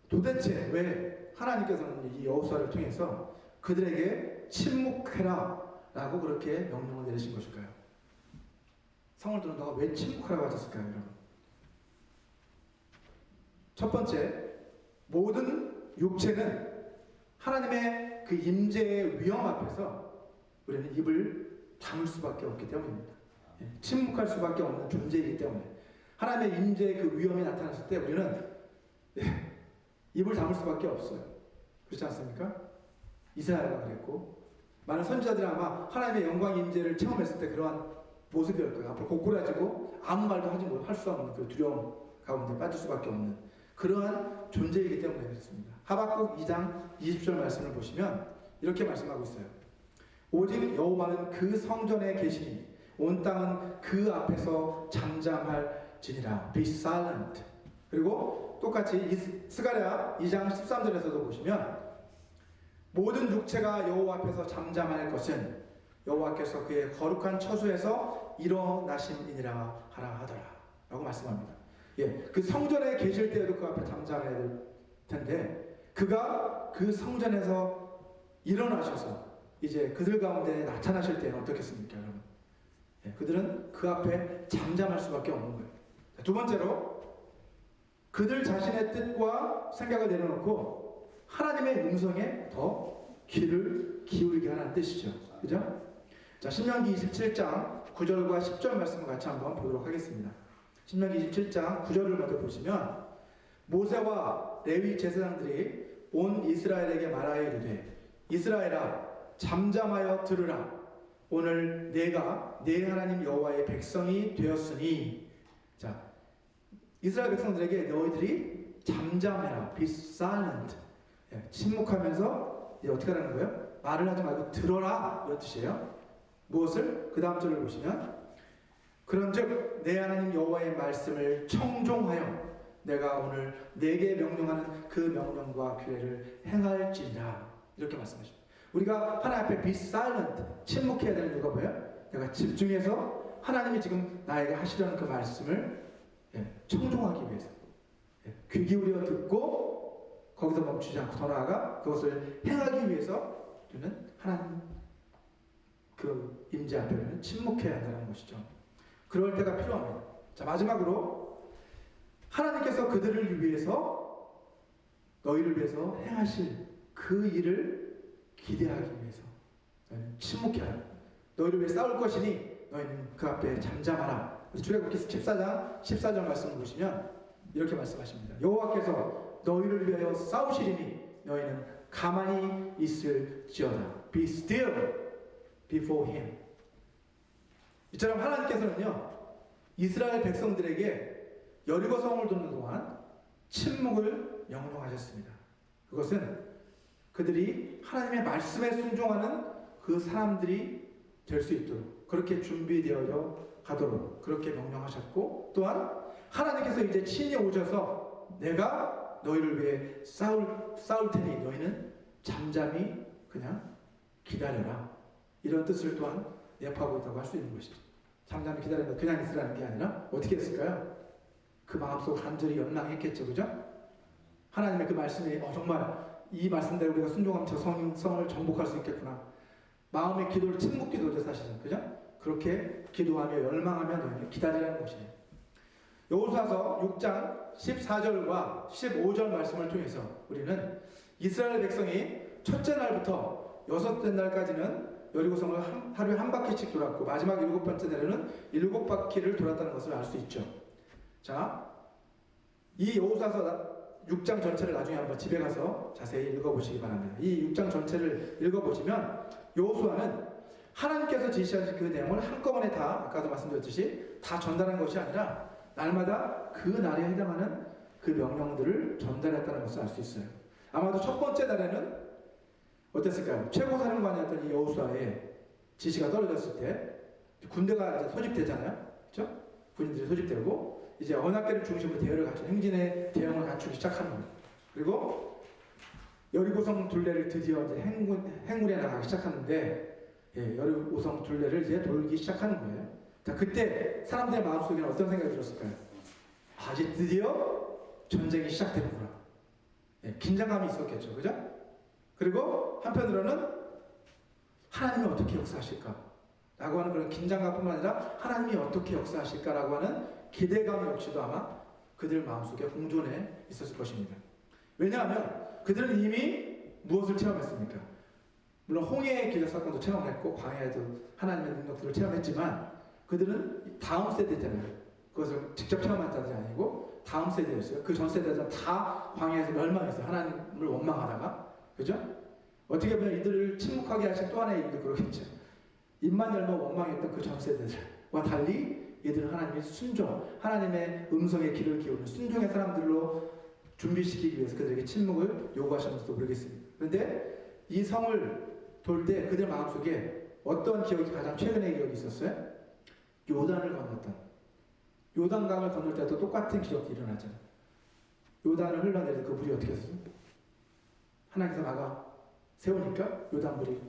도대체 왜 하나님께서는 이 여호수아를 통해서 그들에게 침묵해라 라고 그렇게 명령을 내리신 것일까요? 성을 두는 동안 왜 침묵하라고 하셨을까요, 여러분? 첫 번째, 모든 육체는 하나님의 그 임재의 위험 앞에서 우리는 입을 다물 수밖에 없기 때문입니다. 침묵할 수밖에 없는 존재이기 때문에 하나님의 임재의 그 위험이 나타났을 때 우리는 입을 다물 수밖에 없어요. 그렇지 않습니까? 이사야가 그랬고, 많은 선지자들이 아마 하나님의 영광 임재를 체험했을 때 그러한 모습이었을 거예요. 앞으로 고꾸라지고 아무 말도 할 수 없는 그 두려움 가운데 빠질 수밖에 없는 그러한 존재이기 때문에 그렇습니다. 하박국 2장 20절 말씀을 보시면 이렇게 말씀하고 있어요. 오직 여호와는 그 성전에 계시니 온 땅은 그 앞에서 잠잠할지니라. Be silent. 그리고 똑같이 스가랴 2장 13절에서도 보시면 모든 육체가 여호와 앞에서 잠잠할 것은 여호와께서 그의 거룩한 처소에서 일어나심이니라 하라 하더라 라고 말씀합니다. 예, 그 성전에 계실 때에도 그 앞에 잠잠해야 될 텐데 그가 그 성전에서 일어나셔서 이제 그들 가운데 나타나실 때는 어떻겠습니까, 여러분? 예, 그들은 그 앞에 잠잠할 수밖에 없는 거예요. 두 번째로 그들 자신의 뜻과 생각을 내려놓고 하나님의 음성에 더 귀를 기울이게 하라는 뜻이죠. 그죠? 자, 신명기 27장 9절과 10절 말씀을 같이 한번 보도록 하겠습니다. 신명기 27장 9절을 먼저 보시면 모세와 레위 제사장들이 온 이스라엘에게 말하여 이르되 이스라엘아 잠잠하여 들으라. 오늘 내가 내 하나님 여호와의 백성이 되었으니. 자, 이스라엘 백성들에게 너희들이 잠잠해라. Be silent. 예, 침묵하면서 이제 어떻게 하라는 거예요? 말을 하지 말고 들어라. 이런 뜻이에요. 무엇을? 그 다음 절을 보시면 그런즉 내 하나님 여호와의 말씀을 청종하여 내가 오늘 내게 명령하는 그 명령과 규례를 행할지니라. 이렇게 말씀하십니다. 우리가 하나님 앞에 be silent, 침묵해야 되는 이유가 뭐예요? 내가 집중해서 하나님이 지금 나에게 하시려는 그 말씀을 청종하기 위해서, 귀 기울여 듣고 거기서 멈추지 않고 더 나아가 그것을 행하기 위해서 우리는 하나님 그 임재 앞에는 침묵해야 한다는 것이죠. 그럴 때가 필요합니다. 자, 마지막으로 하나님께서 그들을 위해서, 너희를 위해서 행하실 그 일을 기대하기 위해서 너희는 침묵해라. 너희를 위해 싸울 것이니 너희는 그 앞에 잠잠하라. 출애굽기 14절 말씀을 보시면 이렇게 말씀하십니다. 여호와께서 너희를 위하여 싸우시리니 너희는 가만히 있을지어다. Be still before him. 이처럼 하나님께서는요, 이스라엘 백성들에게 여리고 성을 돕는 동안 침묵을 명령하셨습니다. 그것은 그들이 하나님의 말씀에 순종하는 그 사람들이 될 수 있도록 그렇게 준비되어 가도록 그렇게 명령하셨고, 또한 하나님께서 이제 친히 오셔서 내가 너희를 위해 싸울 테니 너희는 잠잠히 그냥 기다려라. 이런 뜻을 또한 내포하고 있다고 할 수 있는 것이죠. 잠잠히 기다리면 그냥 있으라는 게 아니라 어떻게 했을까요? 그 마음속 간절히 연락했겠죠. 그죠? 하나님의 그 말씀이 정말 이 말씀대로 우리가 순종하면 저 성을 정복할 수 있겠구나. 마음의 기도를 침묵 기도죠, 사실은. 그죠? 그렇게 기도하며 열망하며 너희는 기다리라는 것이에요. 여호수아서 6장 14절과 15절 말씀을 통해서 우리는 이스라엘 백성이 첫째 날부터 여섯째 날까지는 여리고성을 하루에 한 바퀴씩 돌았고 마지막 7번째 날에는 7바퀴를 돌았다는 것을 알 수 있죠. 자, 이 여호수아서 6장 전체를 나중에 한번 집에 가서 자세히 읽어보시기 바랍니다. 이 6장 전체를 읽어보시면 여호수아는 하나님께서 지시하신 그 내용을 한꺼번에 다 아까도 말씀드렸듯이 다 전달한 것이 아니라 날마다 그 날에 해당하는 그 명령들을 전달했다는 것을 알 수 있어요. 아마도 첫 번째 날에는 어땠을까요? 최고사령관이었던 이 여호수아의 지시가 떨어졌을 때 군대가 이제 소집되잖아요. 그렇죠? 군인들이 소집되고 이제 언약궤를 중심으로 대열을 갖춘 행진의 대형을 갖추기 시작하는 거예요. 그리고 여리고성 둘레를 드디어 이제 행군에 나가기 시작하는데 여리고성 둘레를 이제 돌기 시작하는 거예요. 자, 그때 사람들의 마음속에는 어떤 생각이 들었을까요? 아, 이제 드디어 전쟁이 시작되는구나. 긴장감이 있었겠죠. 그죠? 그리고 한편으로는 하나님이 어떻게 역사하실까? 라고 하는 그런 긴장감뿐만 아니라 하나님이 어떻게 역사하실까라고 하는 기대감 역시도 아마 그들 마음속에 공존해 있었을 것입니다. 왜냐하면 그들은 이미 무엇을 체험했습니까? 물론 홍해의 기적 사건도 체험했고 광야에도 하나님의 능력들을 체험했지만 그들은 다음 세대잖아요. 그것을 직접 체험한 자들이 아니고 다음 세대였어요. 그 전 세대들은 다 광야에서 멸망했어요. 하나님을 원망하다가. 그죠? 어떻게 보면 이들을 침묵하게 하신 또 하나의 이유도 그렇겠죠. 입만 열면 원망했던 그 전 세대들과 달리 이들은 하나님의 순종, 하나님의 음성의 귀를 기울이는 순종의 사람들로 준비시키기 위해서 그들에게 침묵을 요구하셨는지도 모르겠습니다. 그런데 이 성을 돌 때 그들 마음속에 어떤 기억이 가장 최근의 기억이 있었어요? 요단을 건넜던, 요단강을 건널 때도 똑같은 기적이 일어나잖아요. 요단을 흘러내릴 그 물이 어떻게 됐어요? 하나님께서 막아 세우니까 요단물이,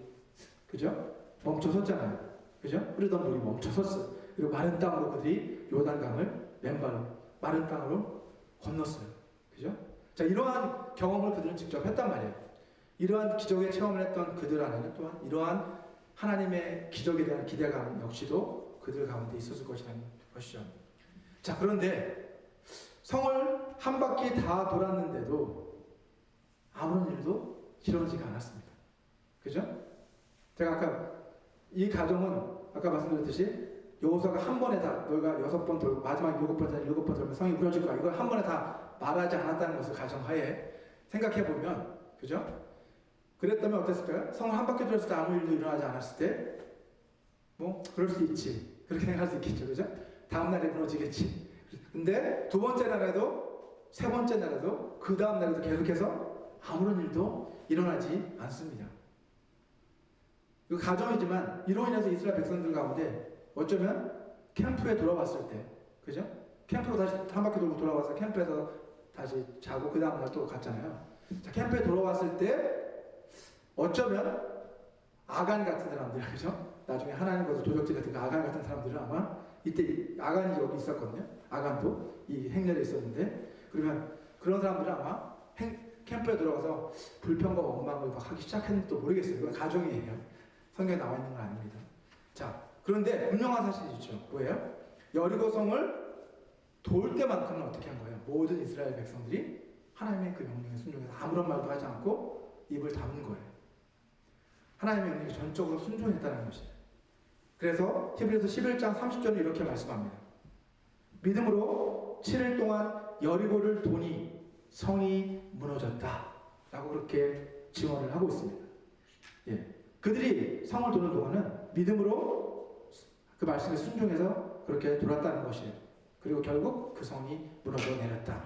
그죠? 멈춰섰잖아요. 그죠? 흐르던 물이 멈춰섰어요. 그리고 마른 땅으로 그들이 요단강을 맨발로 마른 땅으로 건넜어요. 그죠? 자, 이러한 경험을 그들은 직접 했단 말이에요. 이러한 기적의 체험을 했던 그들 안에는 또한 이러한 하나님의 기적에 대한 기대감 역시도 그들 가운데 있었을 것이라는 것이죠. 자, 그런데 성을 한 바퀴 다 돌았는데도 아무런 일도 일어나지가 않았습니다. 그죠? 제가 아까 이 가정은 아까 말씀드렸듯이 여호수아가 한 번에 다 너희가 6번 돌고 마지막 7번 돌면 성이 무너질 거야. 이걸 한 번에 다 말하지 않았다는 것을 가정하에 생각해 보면, 그죠? 그랬다면 어땠을까요? 성을 한 바퀴 돌았을 때 아무 일도 일어나지 않았을 때, 뭐 그럴 수 있지. 그렇게 생각할 수 있겠죠, 그죠? 다음 날에 무너지겠지. 근데 두 번째 날에도 세 번째 날에도 그 다음 날에도 계속해서 아무런 일도 일어나지 않습니다. 이거 가정이지만 이로 인해서 이스라엘 백성들 가운데 어쩌면 캠프에 돌아왔을 때, 그죠? 캠프로 다시 한 바퀴 돌고 돌아와서 캠프에서 다시 자고 그 다음 날 또 갔잖아요. 자, 캠프에 돌아왔을 때 어쩌면 아간 같은 사람들, 그죠? 나중에 하나님 것을 도적질 같은 그 아간 같은 사람들은 아마 이때 아간이 여기 있었거든요. 아간도 이 행렬에 있었는데 그러면 그런 사람들은 아마 캠프에 들어가서 불평과 원망을 막 하기 시작했는지도 모르겠어요. 이건 가정이에요. 성경에 나와 있는 건 아닙니다. 자, 그런데 분명한 사실이 있죠. 뭐예요? 여리고성을 돌 때만큼은 어떻게 한 거예요? 모든 이스라엘 백성들이 하나님의 그 명령에 순종해서 아무런 말도 하지 않고 입을 다문 거예요. 하나님의 명령에 전적으로 순종했다는 것이에요. 그래서 히브리서 11장 30절은 이렇게 말씀합니다. 믿음으로 7일 동안 여리고를 도니 성이 무너졌다 라고 그렇게 증언을 하고 있습니다. 예. 그들이 성을 도는 동안은 믿음으로 그 말씀에 순종해서 그렇게 돌았다는 것이에요. 그리고 결국 그 성이 무너져 내렸다.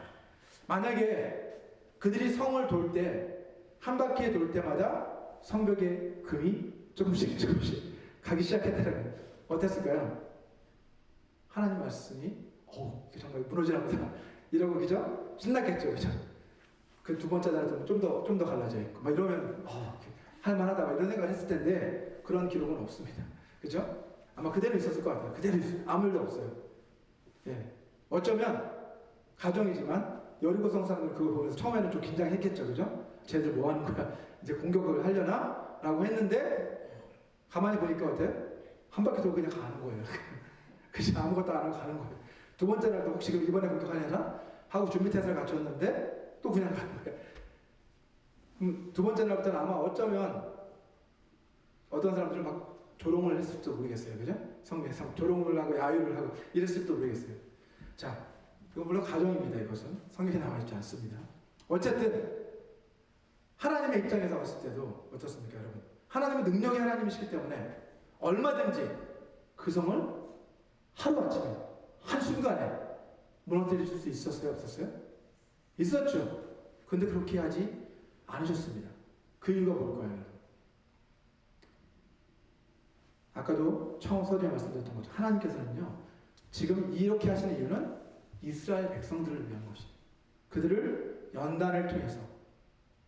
만약에 그들이 성을 돌 때 한 바퀴에 돌 때마다 성벽에 금이 조금씩 가기 시작했다면 어땠을까요? 하나님 말씀이 정말 무너지랍니다. 이러고 그죠? 신났겠죠, 그죠? 그 두 번째 날에도 좀 더 갈라져 있고 막 이러면 할만하다 막 이런 생각을 했을 텐데 그런 기록은 없습니다. 그죠? 아마 그대로 있었을 것 같아요. 그대로 아무 일도 없어요. 예. 어쩌면 가정이지만 여리고성 사람들 그거 보면서 처음에는 좀 긴장했겠죠, 그죠? 쟤들 뭐 하는 거야? 이제 공격을 하려나? 라고 했는데 가만히 보니까 어때요? 한 바퀴 돌고 그냥 가는 거예요. 그죠? 아무것도 안 하고 가는 거예요. 두 번째 날도 혹시 이번에 공격하려나? 하고 준비 태세를 갖췄는데 또 그냥 가는 거예요. 두 번째 날부터는 아마 어쩌면 어떤 사람들은 막 조롱을 했을지도 모르겠어요. 그죠? 성경에서 조롱을 하고 야유를 하고 이랬을지도 모르겠어요. 자, 이건 물론 가정입니다. 이것은 성경에 나와 있지 않습니다. 어쨌든 하나님의 입장에서 봤을 때도 어떻습니까, 여러분? 하나님은 능력의 하나님이시기 때문에 얼마든지 그 성을 하루아침에 한순간에 무너뜨릴 수 있었어요? 없었어요? 있었죠. 근데 그렇게 하지 않으셨습니다. 그 이유가 뭘까요? 아까도 처음 서두에 말씀드렸던 것처럼 하나님께서는요, 지금 이렇게 하시는 이유는 이스라엘 백성들을 위한 것이에요. 그들을 연단을 통해서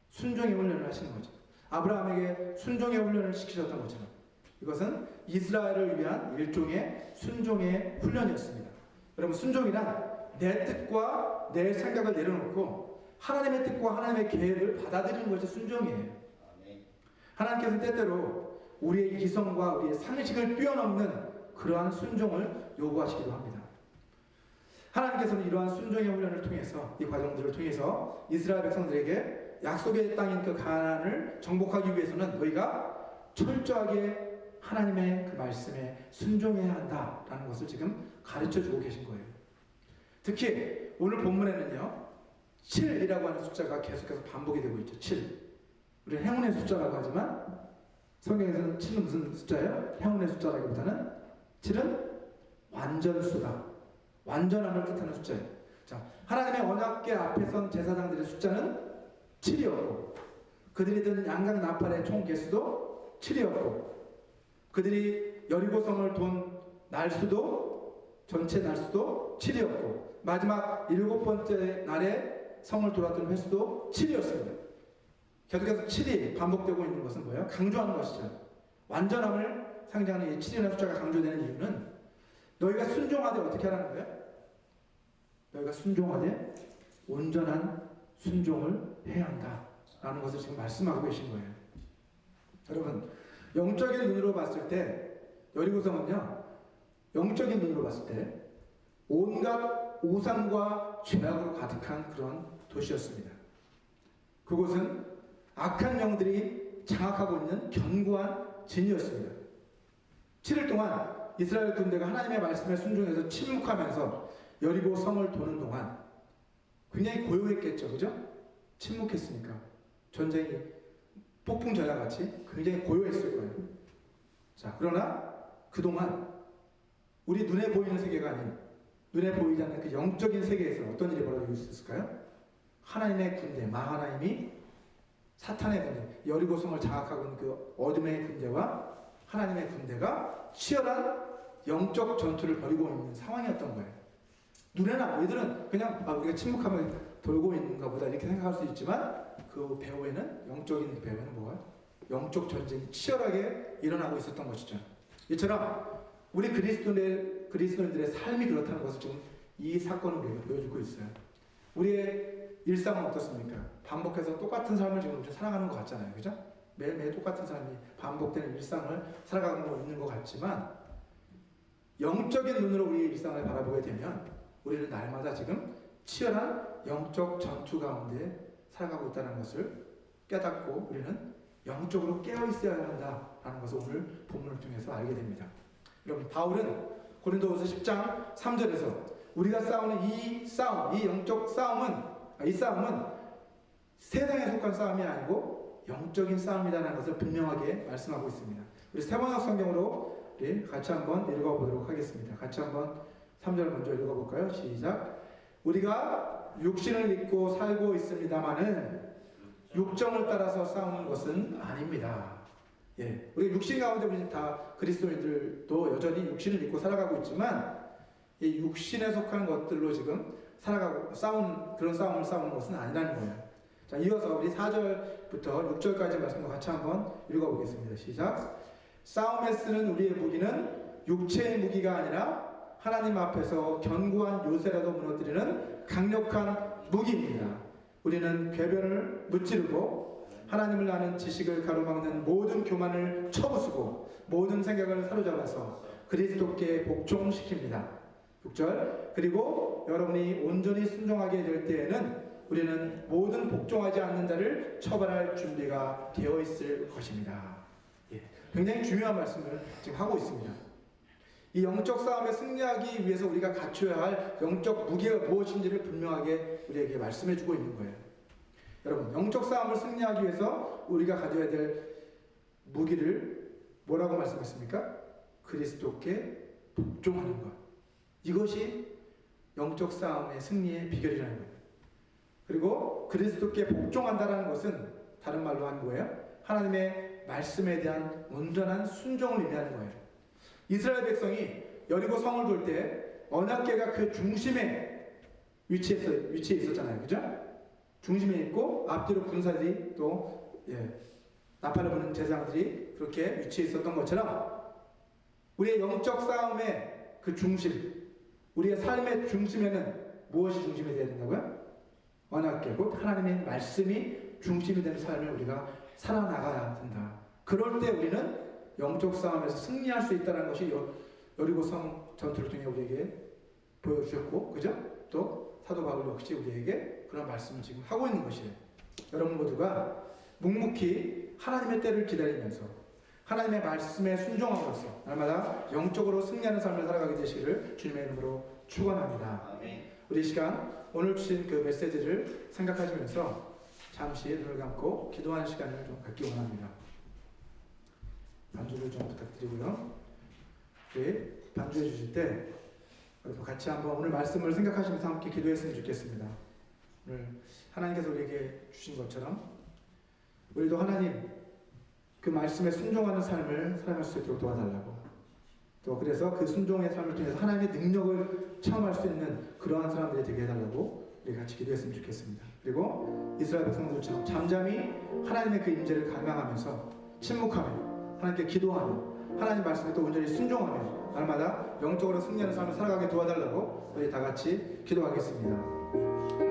순종의 훈련을 하시는 거죠. 아브라함에게 순종의 훈련을 시키셨던 것처럼 이것은 이스라엘을 위한 일종의 순종의 훈련이었습니다. 여러분, 순종이란 내 뜻과 내 생각을 내려놓고 하나님의 뜻과 하나님의 계획을 받아들이는 것이 순종이에요. 하나님께서는 때때로 우리의 이성과 우리의 상식을 뛰어넘는 그러한 순종을 요구하시기도 합니다. 하나님께서는 이러한 순종의 훈련을 통해서, 이 과정들을 통해서 이스라엘 백성들에게 약속의 땅인 그 가나안을 정복하기 위해서는 너희가 철저하게 하나님의 그 말씀에 순종해야 한다라는 것을 지금 가르쳐주고 계신 거예요. 특히 오늘 본문에는요, 7이라고 하는 숫자가 계속해서 반복이 되고 있죠. 7. 우리는 행운의 숫자라고 하지만 성경에서는 7은 무슨 숫자예요? 행운의 숫자라기보다는 7은 완전수다. 완전함을 뜻하는 숫자예요. 자, 하나님의 언약궤 앞에 선 제사장들의 숫자는 7이었고 그들이 든 양각 나팔의 총 개수도 7이었고 그들이 여리고성을 돈 날수도 전체 날수도 7이었고 마지막 7번째 날에 성을 돌았던 횟수도 7이었습니다. 계속해서 7이 반복되고 있는 것은 뭐예요? 강조하는 것이죠. 완전함을 상징하는 이 7이라는 숫자가 강조되는 이유는 너희가 순종하되 어떻게 하라는 거예요? 너희가 순종하되 온전한 순종을 해야 한다라는 것을 지금 말씀하고 계신 거예요. 여러분, 영적인 눈으로 봤을 때 여리고성은요, 영적인 눈으로 봤을 때 온갖 우상과 죄악으로 가득한 그런 도시였습니다. 그곳은 악한 영들이 장악하고 있는 견고한 진이었습니다. 7일 동안 이스라엘 군대가 하나님의 말씀에 순종해서 침묵하면서 여리고 성을 도는 동안 굉장히 고요했겠죠, 그죠? 침묵했으니까 전쟁이 폭풍전야같이 굉장히 고요했을 거예요. 자, 그러나 그동안 우리 눈에 보이는 세계가 아닌 눈에 보이지 않는 그 영적인 세계에서 어떤 일이 벌어지고 있었을까요? 하나님의 군대, 마하나임이 사탄의 군대, 여리고성을 장악하고 있는 그 어둠의 군대와 하나님의 군대가 치열한 영적 전투를 벌이고 있는 상황이었던 거예요. 눈에는 안 보여. 얘들은 그냥 우리가 침묵하면 돌고 있는가 보다 이렇게 생각할 수 있지만 그 배후에는, 영적인 그 배후에는 뭐가? 영적 전쟁이 치열하게 일어나고 있었던 것이죠. 이처럼 우리 그리스도인들의 삶이 그렇다는 것을 지금 이 사건을 우리에게 보여주고 있어요. 우리의 일상은 어떻습니까? 반복해서 똑같은 삶을 지금 살아가는 것 같잖아요. 그죠? 매일매일 똑같은 삶이 반복되는 일상을 살아가고 있는 것 같지만 영적인 눈으로 우리의 일상을 바라보게 되면 우리는 날마다 지금 치열한 영적 전투 가운데 살아가고 있다는 것을 깨닫고 우리는 영적으로 깨어 있어야 한다라는 것을 오늘 본문을 통해서 알게 됩니다. 여러분, 바울은 고린도후서 10장 3절에서 우리가 싸우는 이 싸움, 이 영적 싸움은 이 싸움은 세상에 속한 싸움이 아니고 영적인 싸움이라는 것을 분명하게 말씀하고 있습니다. 우리 세번역 성경으로 우리 같이 한번 읽어보도록 하겠습니다. 같이 한번 3절 먼저 읽어볼까요? 시작. 우리가 육신을 입고 살고 있습니다마는 육정을 따라서 싸우는 것은 아닙니다. 예, 우리 육신 가운데 우리 다 그리스도인들도 여전히 육신을 입고 살아가고 있지만 이 육신에 속한 것들로 지금 살아가고 그런 싸움을 싸우는 것은 아니라는 거예요. 자, 이어서 우리 4절부터 6절까지 말씀도 같이 한번 읽어보겠습니다. 시작. 싸움에 쓰는 우리의 무기는 육체의 무기가 아니라 하나님 앞에서 견고한 요새라도 무너뜨리는 강력한 무기입니다. 우리는 궤변을 무찌르고 하나님을 아는 지식을 가로막는 모든 교만을 쳐부수고 모든 생각을 사로잡아서 그리스도께 복종시킵니다. 6절. 그리고 여러분이 온전히 순종하게 될 때에는 우리는 모든 복종하지 않는 자를 처벌할 준비가 되어 있을 것입니다. 굉장히 중요한 말씀을 지금 하고 있습니다. 이 영적 싸움에 승리하기 위해서 우리가 갖춰야 할 영적 무기가 무엇인지를 분명하게 우리에게 말씀해 주고 있는 거예요. 여러분, 영적 싸움을 승리하기 위해서 우리가 가져야 될 무기를 뭐라고 말씀했습니까? 그리스도께 복종하는 것. 이것이 영적 싸움의 승리의 비결이라는 거예요. 그리고 그리스도께 복종한다는 것은 다른 말로 하는 거예요. 하나님의 말씀에 대한 온전한 순종을 의미하는 거예요. 이스라엘 백성이 여리고 성을 돌 때 언약궤가 그 중심에 위치해 있었잖아요. 그죠? 중심에 있고 앞뒤로 군사들이 또 나팔을 부는 제사장들이 그렇게 위치해 있었던 것처럼 우리의 영적 싸움의 그 중심, 우리의 삶의 중심에는 무엇이 중심이 되어야 된다고요? 언약궤고 하나님의 말씀이 중심이 되는 삶을 우리가 살아나가야 된다. 그럴 때 우리는 영적 싸움에서 승리할 수 있다는 것이 여리고성 전투를 통해 우리에게 보여주셨고, 그죠? 또 사도 바울 역시 우리에게 그런 말씀을 지금 하고 있는 것이에요. 여러분 모두가 묵묵히 하나님의 때를 기다리면서 하나님의 말씀에 순종함으로써 날마다 영적으로 승리하는 삶을 살아가게 되시기를 주님의 이름으로 축원합니다. 아멘. 우리 이 시간 오늘 주신 그 메시지를 생각하시면서 잠시 눈을 감고 기도하는 시간을 좀 갖기 원합니다. 반주를 좀 부탁드리고요. 우리 반주해 주실 때 같이 한번 오늘 말씀을 생각하시면서 함께 기도했으면 좋겠습니다. 오늘 하나님께서 우리에게 주신 것처럼 우리도 하나님 그 말씀에 순종하는 삶을 살아갈 수 있도록 도와달라고, 또 그래서 그 순종의 삶을 통해서 하나님의 능력을 체험할 수 있는 그러한 사람들이 되게 해달라고 우리 같이 기도했으면 좋겠습니다. 그리고 이스라엘 백성들처럼 잠잠히 하나님의 그 임재를 갈망하면서 침묵하며 하나님께 기도하며 하나님 말씀에 또 온전히 순종하며 날마다 영적으로 승리하는 삶을 살아가게 도와달라고 우리 다 같이 기도하겠습니다.